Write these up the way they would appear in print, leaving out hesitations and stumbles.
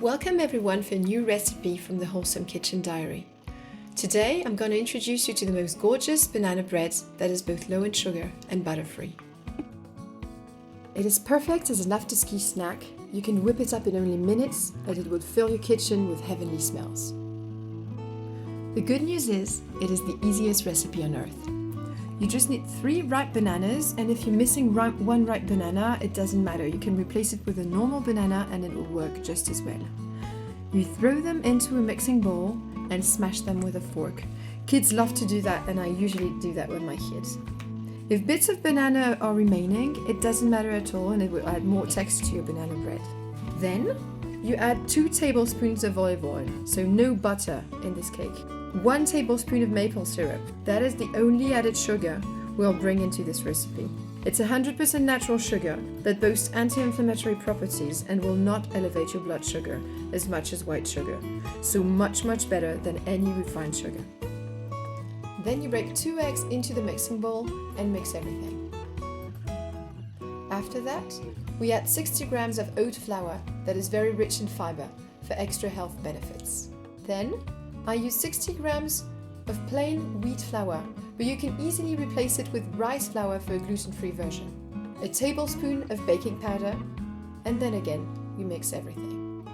Welcome everyone for a new recipe from the Wholesome Kitchen Diary. Today I'm going to introduce you to the most gorgeous banana bread that is both low in sugar and butter-free. It is perfect as an after-ski snack. You can whip it up in only minutes and it would fill your kitchen with heavenly smells. The good news is, it is the easiest recipe on earth. You just need 3 ripe bananas, and if you're missing one ripe banana, it doesn't matter. You can replace it with a normal banana and it will work just as well. You throw them into a mixing bowl and smash them with a fork. Kids love to do that, and I usually do that with my kids. If bits of banana are remaining, it doesn't matter at all and it will add more texture to your banana bread. Then you add 2 tablespoons of olive oil, so no butter in this cake. 1 tablespoon of maple syrup. That is the only added sugar we'll bring into this recipe. It's 100% natural sugar that boasts anti-inflammatory properties and will not elevate your blood sugar as much as white sugar, so much better than any refined sugar. Then you break 2 eggs into the mixing bowl and mix everything. After that, we add 60 grams of oat flour that is very rich in fiber for extra health benefits. Then I use 60 grams of plain wheat flour, but you can easily replace it with rice flour for a gluten-free version. A tablespoon of baking powder, and then again, you mix everything.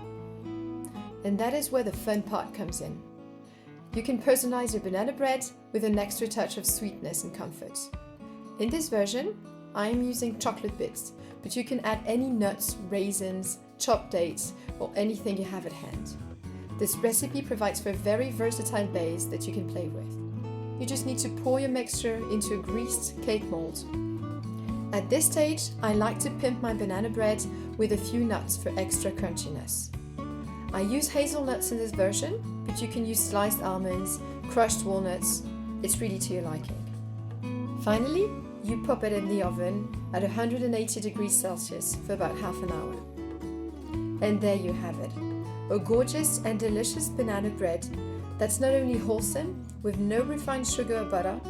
And that is where the fun part comes in. You can personalize your banana bread with an extra touch of sweetness and comfort. In this version, I am using chocolate bits, but you can add any nuts, raisins, chopped dates, or anything you have at hand. This recipe provides for a very versatile base that you can play with. You just need to pour your mixture into a greased cake mold. At this stage, I like to pimp my banana bread with a few nuts for extra crunchiness. I use hazelnuts in this version, but you can use sliced almonds, crushed walnuts. It's really to your liking. Finally, you pop it in the oven at 180 degrees Celsius for about half an hour. And there you have it. A gorgeous and delicious banana bread that's not only wholesome, with no refined sugar or butter,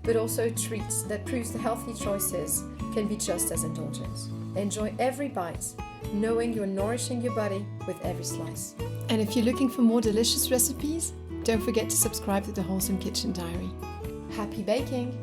but also a treat that proves the healthy choices can be just as indulgent. Enjoy every bite, knowing you're nourishing your body with every slice. And if you're looking for more delicious recipes, don't forget to subscribe to the Wholesome Kitchen Diary. Happy baking!